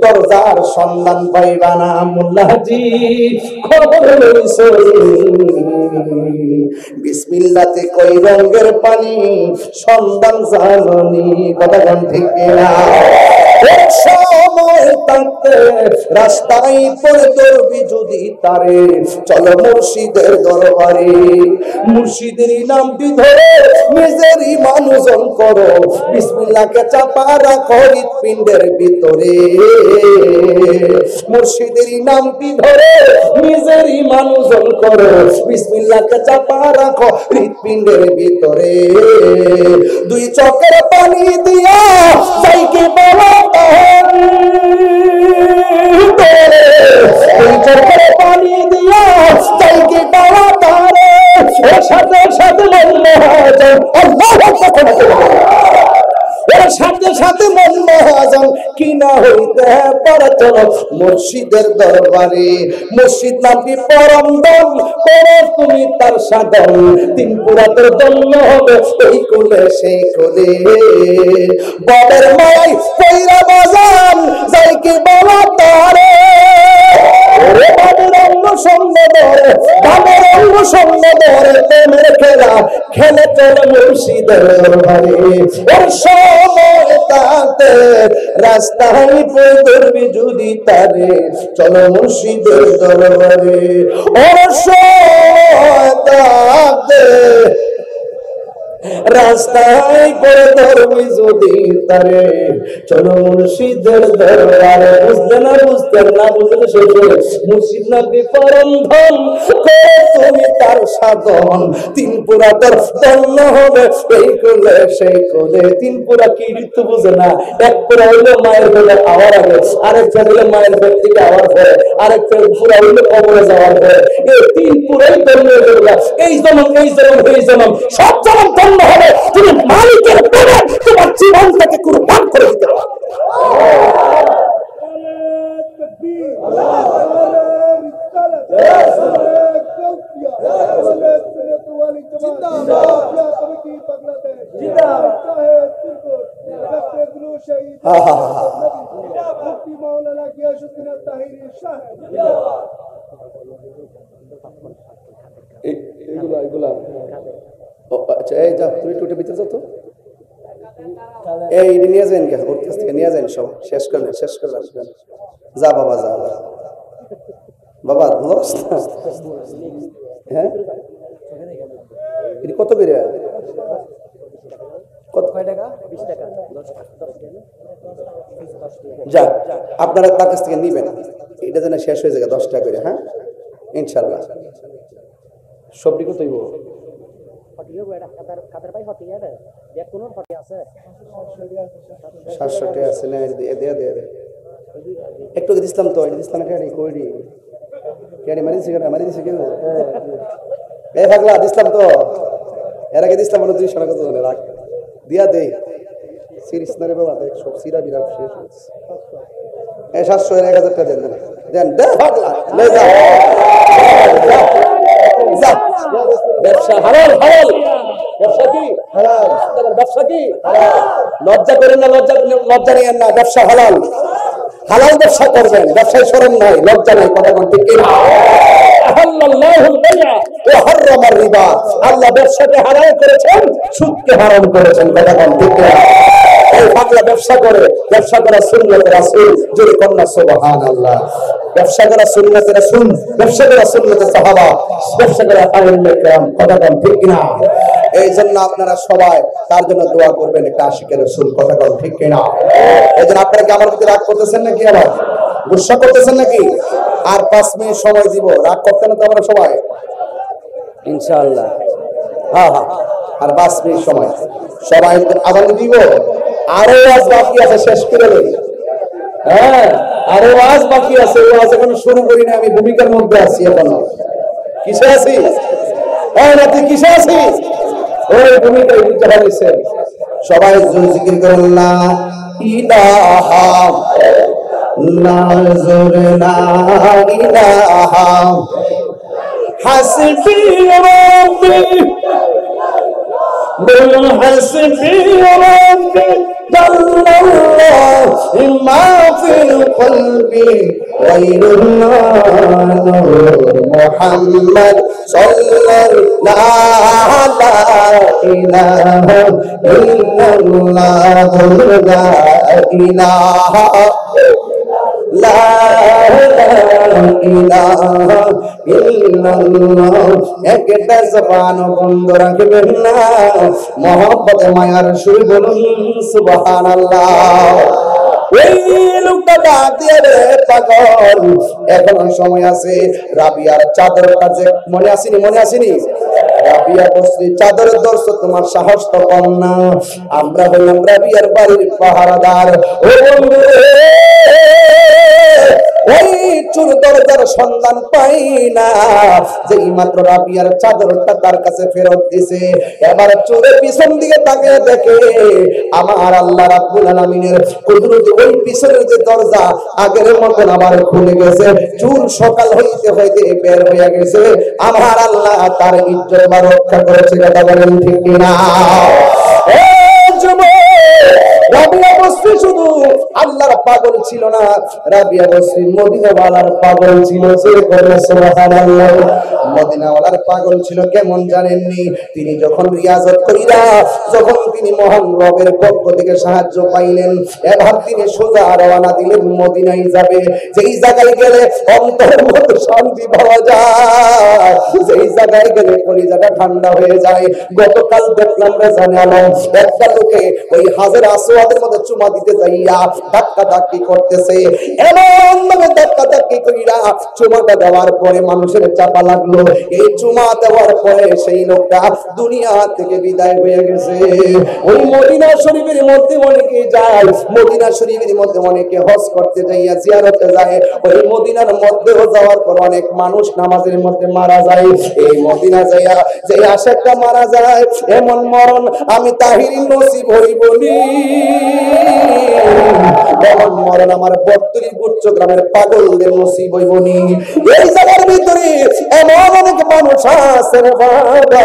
দরজার সন্ধান পাইবা না। মোল্লাজি খবর লইছো, বিসমিল্লাতে কই রঙের পানি সন্ধান জাননি, কথা কোন ঠিক না? এক সময় থাকতে রাস্তায় পড়ে দৌড়বি যদি তারে, চলো মুর্শিদের দরবারে, মুর্শিদের নামটি ধরে নিজেরই মানুষজন করো, বিসমিল্লাহকে চাপা রাখো হৃৎপিণ্ডের ভিতরে, মুর্শিদের নামটি ধরে নিজেরই মানুষজন করো, বিসমিল্লাহকে চাপা রাখো হৃৎপিণ্ডের ভিতরে, দুই চোখের পানি দিয়া যাইকে বাবা পানি দিয়া চাইকে বাবা তারে, সাথে সাথে সাথে সাথে মন মহাজন কিনা হইতে পারে, চলো মুর্শিদের দরবারে। মুর্শিদ নামটি পরম দম করো তুমি তার সাধন, তিন পুরাতের দন্য হবে এই কোলে সেই কোলে, ববের মাই কইরা বাজান যাইকে বাবা তারে, বাবুর অঙ্গ সঙ্গে ধরে, বাবুর অঙ্গ সঙ্গে ধরে প্রেমের খেলা খেলে চলে মুর্শিদের দরবারে। ওর সময় তাতে রাস্তায় পড়ে ধরবি যদি তারে, চলো মুর্শিদের দরবারে। ওর সময় তাতে রাস্তায় পড়ে ধরবি যদি তারে, চলো মুর্শিদের দরবারে। বুঝলেন না? বুঝতেন না? বুঝলে শেষ। মুর্শিদ নামটি পরম ধন করে তুমি তার সাধন, তিন পুরা তোর দন্য হবে এই কোলে সেই কোলে। তিন পুরা কি ঋতু বুঝে না? এক পুরা হইলে মায়ের পেটে আওয়ার আগে, আরেক হইলে মায়ের পেট থেকে আওয়ার পরে, আরেক পুরা হইলে কবরে যাওয়ার পরে। এই তিন পুরাই দন্য হয়ে গেল। এই জনম এই জনম এই জনম সব জনম দন্য হবে তুমি মালিকের প্রেমে তোমার জীবনটাকে কুরবান করে দিতে পারো। আচ্ছা এই যা তুমি টুটে ভিতরে যাও তো। এই নিয়ে যান কে ওর কাছ থেকে নিয়ে যান সব শেষ করলেন যা বাবা যা বাবা লস হ্যাঁ এটা কত বেড়ে কত টাকা 20 টাকা যা আপনারা তার কাছ থেকে নিবেন এটা যেন শেষ হয়ে যায় 10 টাকা করে হ্যাঁ ইনশাআল্লাহ সবটি কতই হবো হটিও এটা কাদের ভাই হটি যাবে যে কোন হটি আছে 700 টাকা আছে না দে একটু দিছিলাম তো এটা দিছিলাম এটা কইডি কেডি মারি দিছে কেন এই পাগলা দিছিলাম তো এর আগে দিছিলাম বলে 200 টাকা তো রাখ দিয়া দে সিরিজ না রে বাবা দেখ সব সিরা বিরাট শেষ হচ্ছে এই 700 এর 1000 টাকা দেন দে পাগলা লে যা যা ব্যবসা হালাল ব্যবসা কি হালাল ব্যবসা কি লজ্জা করেন না লজ্জা নেন না ব্যবসা হালাল ব্যবসা করবেন ব্যবসায় শরম নাই লজ্জা নাই কথা বলতে কি না আল্লাহুল বাই'a ওয়া হারামার রিবা আল্লাহ ব্যবসাকে হালাল করেছেন সুদকে হারাম করেছেন কথা বলতে কি না এই পাগলা ব্যবসা করা সুন্নাত রাসূল যদি কন্যা সুবহানাল্লাহ ব্যবসা করা সুন্নাত রাসূল ব্যবসা করা সুন্নাত সাহাবা ব্যবসা করা আলেমে কেরাম কথা বলেন ঠিক কিনা এই জন্য আপনারা সবাই তার জন্য দোয়া করবেন একটা আশিকের রাসূল কথা বলেন ঠিক কিনা এই জন্য আপনারা কি আমার প্রতি রাগ করতেছেন নাকি আবার গুসা করতেছেন নাকি আর 5 মিনিট সময় দিব রাগ করতে না তো আমরা সবাই ইনশাআল্লাহ হ্যাঁ আর 5 মিনিট সময় সবাই আজান দিব আরো আজ বাকি আছে শেষ করে দেই হ্যাঁ আরো আজ বাকি আছে ওয়াজ এখনো শুরু করি না আমি ভূমিকার মধ্যে আছি এখনো কিসে আছি হ্যাঁ নাকি কিসে আছি ওই ভূমিকায় বুঝতে পারছেন সবাই জিকির করুন লা ইলাহা লা যুরনা ইলাহা হাসবি রাব্বি বল হাসবি রাব্বি জাল্লাল্লাহু মা ফিল কলবি গায়রুল্লাহ মুহাম্মদ সাল্লাল্লাহু লা ইলাহা ইল্লাল্লাহ লা ইলাহা লা ইলাহা ইল্লাল্লাহ একটা জবান বন্ধ রাখবেন না মহব্বতে মায়ার সুর বলুন সুবহানাল্লাহ ওই লোকটা ডাক দিয়ে রে পাগল এখনো সময় আছে রাবিয়ার চাদরটা যে মনে আসেনি রাবিয়া বসরি চাদরের দর্শ তোমার সাহস তো কম না আমরা হইলাম রাবিয়ার বাড়ির পাহারাদার ও বন্ধু ওই চোর দরজার সন্ধান পাই না যেই মাত্র রাবিয়ার চাদরটা তার কাছে ফেরত দিছে এবার চোরের পিছন দিকে তাকিয়ে দেখে আমার আল্লাহ রাব্বুল আলামিনের কুদরত ওই পিছনের যে দরজা আগের মতন আবার খুলে গেছে চোর সকাল হইতে বের হয়ে গেছে আমার আল্লাহ তার ইজ্জত বার রক্ষা করেছে কথা বলেন ঠিক কিনা রাবিয়া বসরি শুধু আল্লাহর পাগল ছিল না রাবিয়া বসরি মদিনাওয়ালার পাগল ছিল সুবহানাল্লাহ মদিনাওয়ালার পাগল ছিল কেমন জানেননি তিনি যখন রিয়াজত কইরা যখন তিনি মহান রবের পক্ষ থেকে সাহায্য পাইলেন এবার তিনি সোজা রওনা দিলেন মদিনায় যাবে যেই জায়গায় গেলে অন্তরের মধ্যে শান্তি পাওয়া যায় যেই জায়গায় গেলে কলিজাটা ঠান্ডা হয়ে যায় গতকাল দেখলাম রে জানালাম একটা লোকে ওই হাজার আসওয়াদের মধ্যে চুমা দিতে যাইয়া ধাক্কা ধাক্কি করতেছে এমন ভাবে ধাক্কা ধাক্কি কইরা চুমাটা দেওয়ার পরে মানুষের চাপা লাগলো এই চুমা দেওয়ার পরে সেই লোকটা দুনিয়া থেকে বিদায় হয়ে গেছে ওই মদিনা শরীফের মধ্যে অনেকে যায় মদিনা শরীফের মধ্যে অনেকে হজ করতে যাইয়া জিয়ারতে যায় ওই মদিনার মধ্যেও যাওয়ার পর অনেক মানুষ নামাজের মধ্যে মারা যায় এই মদিনা যাইয়া যে আশেকটা মারা যায় এমন মরণ আমি তাহিরি নসিব হইবনি এমন মরণ আমার বর্তরি গুচ্ছ গ্রামের পাগলদের নসিব হইবনি এই জায়গার ভিতরে পৃথিবীতে এমন অনেক মানুষ আছে রে বাবা,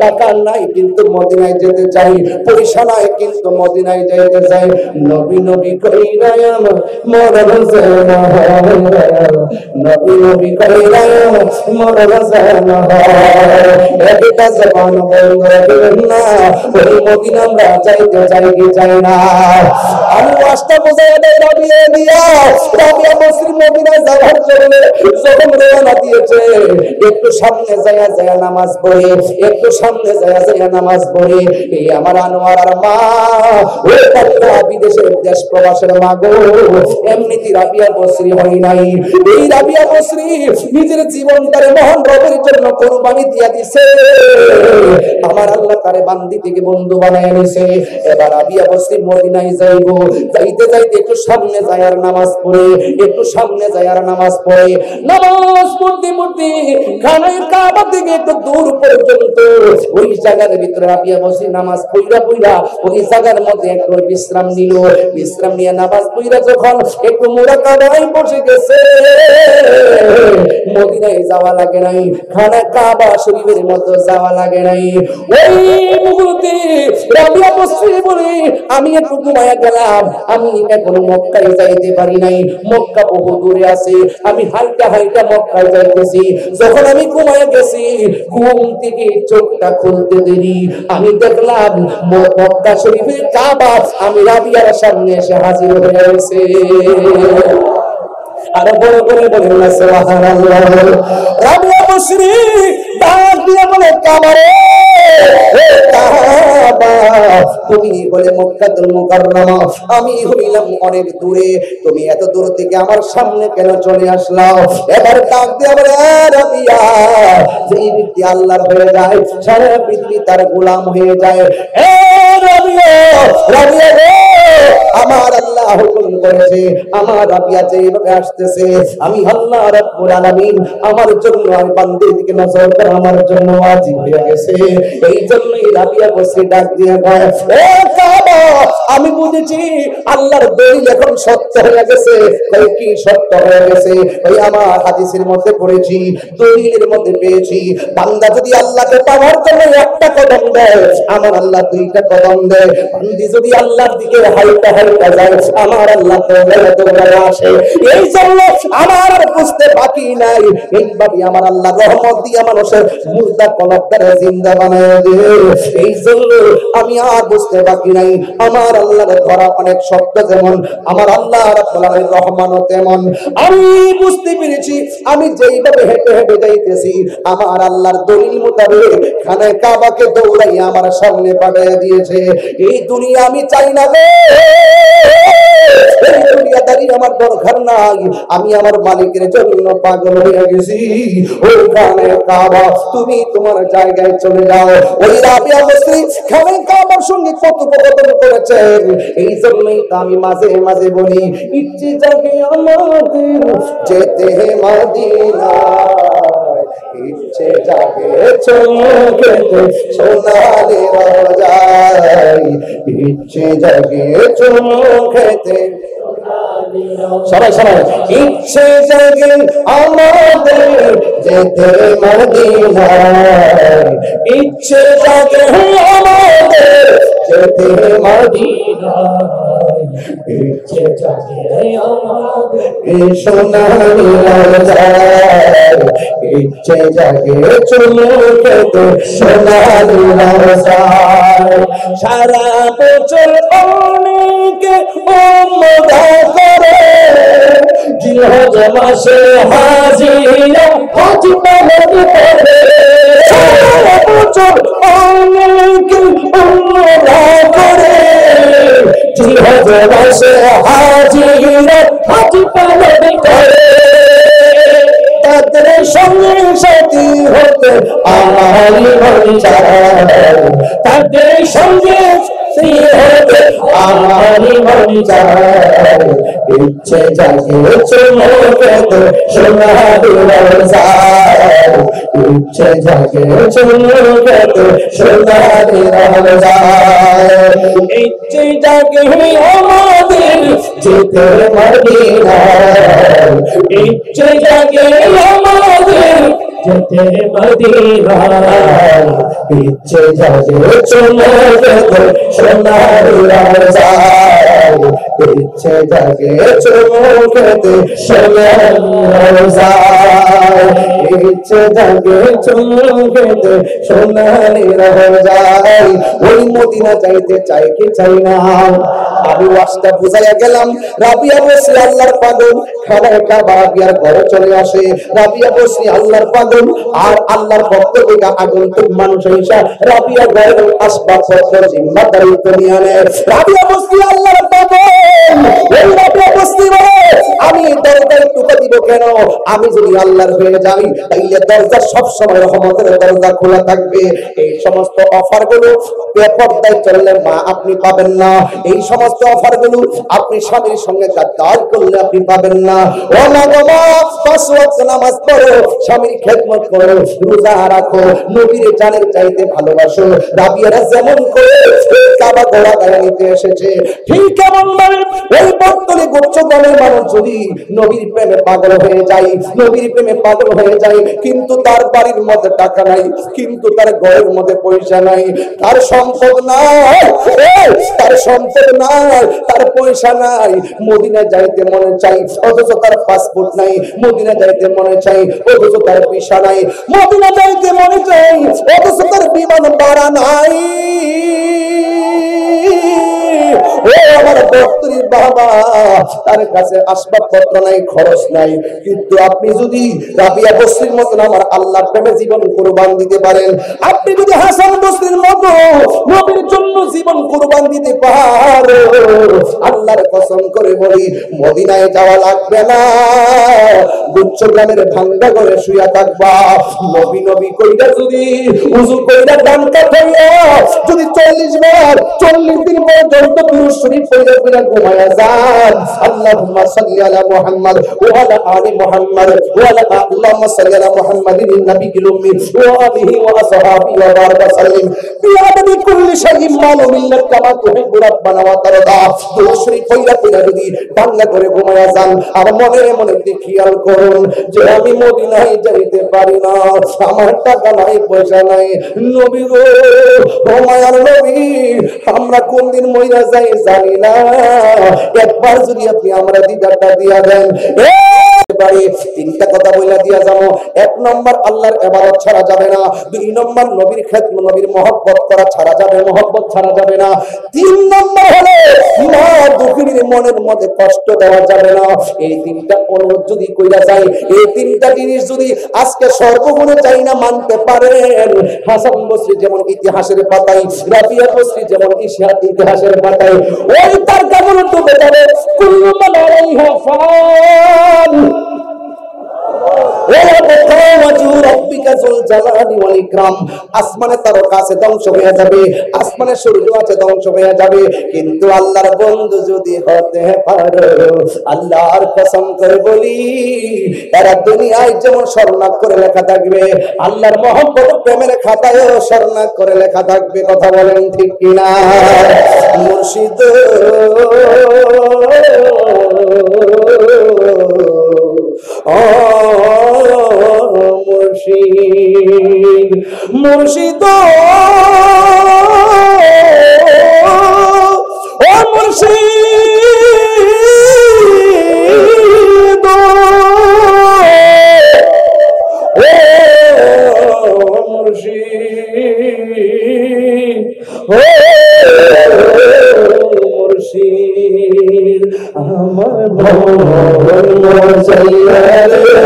টাকা নাই কিন্তু মদিনায় যেতে চাই, পয়সা নাই কিন্তু মদিনায় যেতে চাই। নবী নবী কইরাম মরণ জানা নবী নবী কইরাম মরণ জানা একটা জবান বন্ধ রাখবেন না, ওই মদিনা আমরা যাইতে চাই কি চাই না। আমি রাস্তা বোঝাই দেয় রাবিয়া দিয়া, রাবিয়া মুসলিম মদিনায় যাওয়ার জন্য যখন রওনা দিয়েছে, একটু সামনে যায় যায় নামাজ পড়ে, একটু সামনে যায় যায় নামাজ পড়ে। এই আমার আনোয়ার আর মা, ওই পাটনা বিদেশের দেশ প্রবাসের মা গো, এমনিতে রাবিয়া বসরি হয় নাই। এই রাবিয়া বসরি নিজের জীবনটারে মহান রবের জন্য কুরবানি দিয়া দিছে। আমার আল্লাহ তারে বান্দি থেকে বন্ধু বানায় নিছে। এবার রাবিয়া বসরি মদিনায় যাইবো, যাইতে যাইতে একটু সামনে যায় আর নামাজ পড়ে, একটু সামনে যায় আর নামাজ পড়ে। নামাজ পড়তে পড়তে খানায় কাবা থেকে একটু দূর পর্যন্ত ওই জায়গার ভিতরে রাবিয়া বসরি নামাজ পড়া পড়া ওই জায়গার মধ্যে একটু বিশ্রাম নিল। বিশ্রাম নিয়ে নামাজ পড়া যখন একটু মুরাকাবায় বসে গেছে, মদিনায় যাওয়া লাগে নাই, খানা কাবা শরীফের মধ্যে যাওয়া লাগে নাই। ওই মুহূর্তে রাবিয়া বসরি বলে আমি একটু ঘুমায়া গেলাম, আমি এখনো মক্কায় যাইতে পারি নাই, মক্কা বহু দূরে আছে, আমি হাইটা হাইটা মক্কায় যাইতেছি। যখন আমি ঘুমায়া গেছি, ঘুম থেকে চোখটা খুলতে দেরি, আমি দেখলাম মক্কা শরীফের কাবা আমি রাবিয়ার সামনে এসে হাজির হয়ে গেছে। আর বড় করে বলেন না সুবহানাল্লাহ। রাবিয়া বসরি ডাক দিয়ে বলে কাবারে, হে কাবা, তুমি বলে মক্কাতুল মুকাররমা, আমি হইলাম অনেক দূরে, তুমি এত দূর থেকে আমার সামনে কেন চলে আসলাও? এবার ডাক দিয়ে বলে রাবিয়া, যেই ব্যক্তি আল্লাহর হয়ে যায় সারা পৃথিবী তার গোলাম হয়ে যায়। এ রাবিয়া, রাবিয়া রে, আমার আল্লাহ হুকুম করেছে, আমার রাবিয়া যেভাবে আসতেছে, আমি আল্লাহ রাব্বুল আলামিন আমার জন্য আর বান্দির দিকে নজর করা আমার জন্য ওয়াজিব হয়ে গেছে। এই জন্যই রাবিয়া বসে ডাক দিয়ে কয়, এ কাবা, আমি বুঝেছি আল্লাহর দলিল এখন সত্য হয়ে গেছে। কই কি সত্য হয়ে গেছে? ওই আমার হাদিসের মধ্যে পড়েছি, দলিলের মধ্যে পেয়েছি, বান্দা যদি আল্লাহকে পাওয়ার জন্য একটা কদম দেয়, আমার আল্লাহ দুইটা কদম দেয়। বান্দি যদি আল্লাহর দিকে হাইটা হাইটা যায়, আমার আল্লাহ দৌড়ায় আসে। এই জন্য আমার আর বুঝতে বাকি নাই, এইভাবে আমার আল্লাহ রহমত দিয়ে মানুষের মুর্দা কলবটারে জিন্দা বানায় দেয়। এই জন্য আমি আর বুঝতে বাকি নাই, আমার আল্লাহর ধরা অনেক শক্ত, যেমন আমার আল্লাহ রাব্বুল আলামিন রহমানও তেমন। আমি বুঝতে পেরেছি, আমি যেইভাবে হেঁটে হেঁটে যাইতেছি, আমার আল্লাহর দলিল মোতাবেক খানায় কাবাকে দৌড়াইয়া আমার সামনে পাঠিয়ে দিয়েছে। এই দুনিয়া আমি চাই না গো, এই দুনিয়াদারি আমার দরকার নাই, আমি আমার মালিকের জন্য পাগল হয়ে গেছি। ওইখানে কাবা, তুমি তোমার জায়গায় চলে যাও। ওই রাবিয়া বসরি খানায় কাবার সঙ্গে কথোপকথন করেছেন। এই জন্যই তো আমি মাঝে মাঝে বলি, ইচ্ছে জাগে আমাদের যেতে মদিনায়, ইচ্ছে জাগে চমকেতে সোনালি রোজায়, ইচ্ছে জাগে চমকেতে। সবাই সবাই, ইচ্ছে জাগে আমাদের যেতে মদিনায়, ইচ্ছে জাগে আমাদের যেতে মদিনায়, ইচ্ছে জাগে আমাদের সোনালি রোজায়, ইচ্ছে জাগে চমকেতে সোনালি রোজায়। সারা বছর অনেকে উমরা করে, জিলহজ মাসে হাজিরা হজ পালন করে। সারা বছর অনেকে উমরা করে, জিলহজ মাসে হাজিরা হজ পালন করে। তাদের সঙ্গে সাথী হতে আমারই মন চায়, তাদের সঙ্গে হতে আমারই মন চায়, ইচ্ছে জাগে চমকেতে সোনালি রোজায়, ইচ্ছে জাগে চমকেতে সোনালি রোজায়, ইচ্ছে জাগে আমাদের যেতে মদিনায়, ইচ্ছে জাগে আমাদের যেতে মদিনায় ইচ্ছে জাগে চলে যেতে সোনার রওজায় ইচ্ছে জাগে চলে যেতে সোনার রওজায় ইচ্ছে জাগে চলে যেতে সোনার রওজায় ওই মদিনা যাইতে চাই কি চাই না আমি ওয়াজটা বুঝাইয়া গেলাম রাবিয়া বসে আল্লাহর পাগল খানায় কাবা রাবিয়ার ঘরে চলে আসে রাবিয়া বসে আল্লাহর পাগল আর আল্লাহর পক্ষ থেকে আগন্তুক মানুষ এসে রাবিয়া ঘরের আসবাবপত্র জিম্মাদারিত্ব নিয়ে নেয় রাবিয়া বসে আল্লাহর পাগল এই রাবিয়া বসে বলে আমি দরজায় টুকা দিব কেন আমি যদি আল্লাহর হয়ে যাই তাইলে দরজা সব সময় রহমতের দরজা খোলা থাকবে এই সমস্ত অফারগুলো বেপরদায় চললে মা আপনি পাবেন না এই সমস্ত অফারগুলো আপনি স্বামীর সঙ্গে গাদ্দার করলে আপনি পাবেন না ও মা গো মা 5 ওয়াক্ত নামাজ পড়ো স্বামীর খেদমত করো রোজা রাখো নবীর জানের চাইতে ভালোবাসো রাবিয়ারা যেমন করে কাবা ঘোড়া গায়ে নিতে এসেছে ঠিক এমন ভাবে ওই বর্তমানে গোচ্ছগণের মানুষ যদি নবীর প্রেমে পাগল হয়ে যায় নবীর প্রেমে পাগল হয়ে যায় কিন্তু তার বাড়ির মধ্যে টাকা নাই কিন্তু তার ঘরের মধ্যে পয়সা নাই তার সম্পদ নাই তার সম্পদ নাই তার পয়সা নাই মদিনা যাইতে মনে চাই অথচ তার পাসপোর্ট নাই মদিনা যাইতে মনে চাই অথচ তার ভিসা নাই মদিনা যাইতে মনে চাই অথচ তার বিমান ভাড়া নাই ও আমার বক্তরির বাবা তার কাছে আসবাবপত্র নাই খরচ নাই কিন্তু আপনি যদি রাবিয়া বসরির মতন আমার আল্লাহর প্রেমে জীবন কুরবান দিতে পারেন আপনি যদি হাসান বসরির মতো নবীর জন্য জীবন কুরবান দিতে পারেন আল্লাহর কসম করে বলি মদিনায় যাওয়া লাগবে না গুচ্ছগ্রামের ভাঙ্গা করে শুয়া থাকবা নবী নবী কইরা যদি উযু কইরা ডান কাটাইয়া যদি 40 বার 40 দিন পর্যন্ত দুরূদ শরীফ পড়ে পড়ে ঘুমায়া যান আল্লাহুম্মা সাল্লি আলা মুহাম্মদ ওয়া আলা আলি মুহাম্মদ ওয়া আলা আল্লাহুম্মা সাল্লি আলা মুহাম্মাদিন নবিয়্যিল উম্মি ওয়া আলিহি ওয়া আসহাবিহি ওয়া বারাকা সাল্লিম বিআদাদি কুল্লি শাইইন মালু মিল্লাত কামা তুহিব্বু রাব্বানা ওয়া তারদা দুরূদ শরীফ পড়ে পড়ে যদি বাংলা করে ঘুমায়া যান আর মনে মনে খেয়াল করুন যে আমি মদিনায় যাইতে পারি না আমার টাকা নাই পয়সা নাই নবী গো ও মায়ার নবী আমরা কোন দিন মইরা যাই জানি না একবার যদি আপনি আমরা দিদারটা দিয়া দেন তিনটা কথা বইলা দিয়া যাবো এক নম্বর আল্লাহর ইবাদত ছাড়া যাবে না দুই নম্বর নবীর খেদমত নবীর মহব্বত করা ছাড়া যাবে মহব্বত ছাড়া যাবে না তিন নম্বর হলো মা দুঃখীর মনের মধ্যে কষ্ট দেওয়া যাবে না এই তিনটা অনুরোধ যদি কইরা যায় এই তিনটা জিনিস যদি আজকে সর্বগুণে চাই না মানতে পারেন হাসান বসরি যেমন ইতিহাসের পাতায় রাবিয়া বসরি যেমন ইতিহাসের পাতায় ওই তার কেমন ডুবে যাবে কুল্লু মান আলাইহা ফান আসমানে তারকা আছে ধ্বংস হয়ে যাবে আসমানে সূর্য আছে ধ্বংস হয়ে যাবে কিন্তু আল্লাহর বন্ধু যদি হতে পারো আল্লাহর কসম করে বলি এরা দুনিয়ায় যেমন স্বর্ণাক্ষর করে লেখা থাকবে আল্লাহর মহব্বত প্রেমের খাতায়ও স্বর্ণাক্ষর করে লেখা থাকবে কথা বলেন ঠিক কিনা মুর্শিদ মুর্শিদ মুর্শিদ ও মুর্শিদ ও মুর্শিদ ও মুর্শিদ আমার ভগবান মজাইয়ারে আমার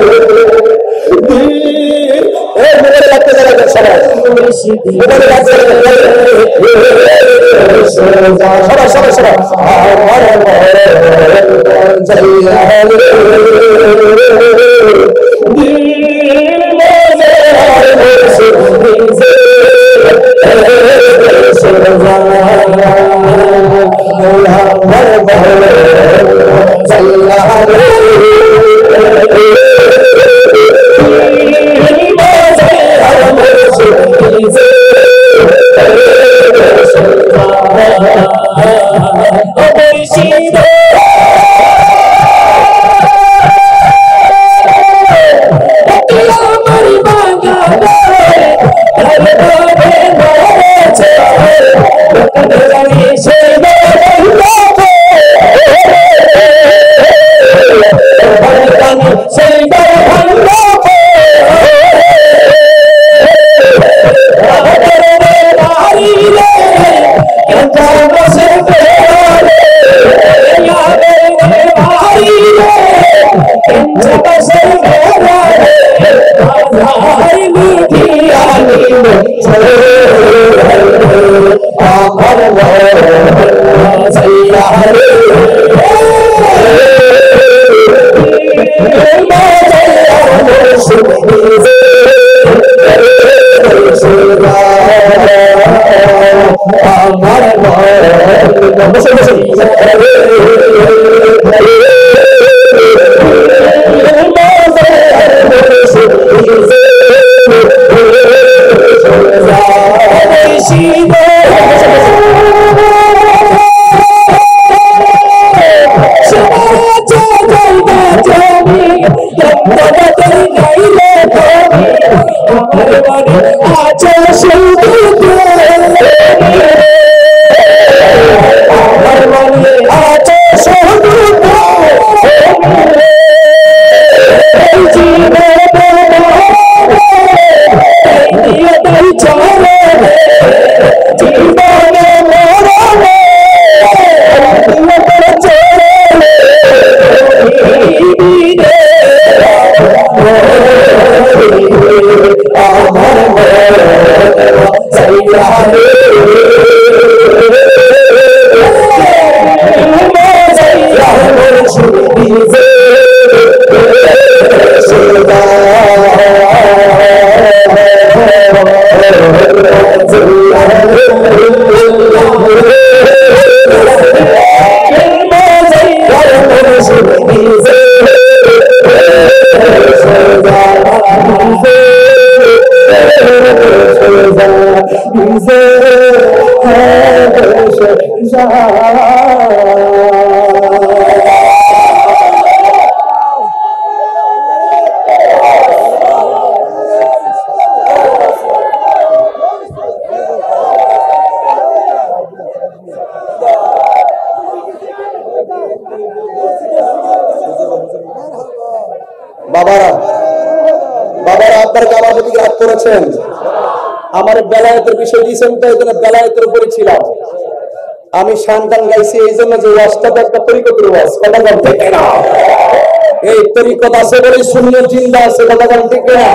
বাবারা বাবারা আপনারা আমার প্রতি রাগ করেছেন, আমার বেলায়েতের বিষয় দিয়েছেন, তাই জন্য বেলায়েতের উপরে ছিলাম। আমি সন্তান গাইছি এই জন্য যে ওয়াজটা একটা তরিকতের ওয়াজ, কথা বলতে না এই তরিকত আছে বলে শূন্য জিন্দা আছে, কথা বলতে না।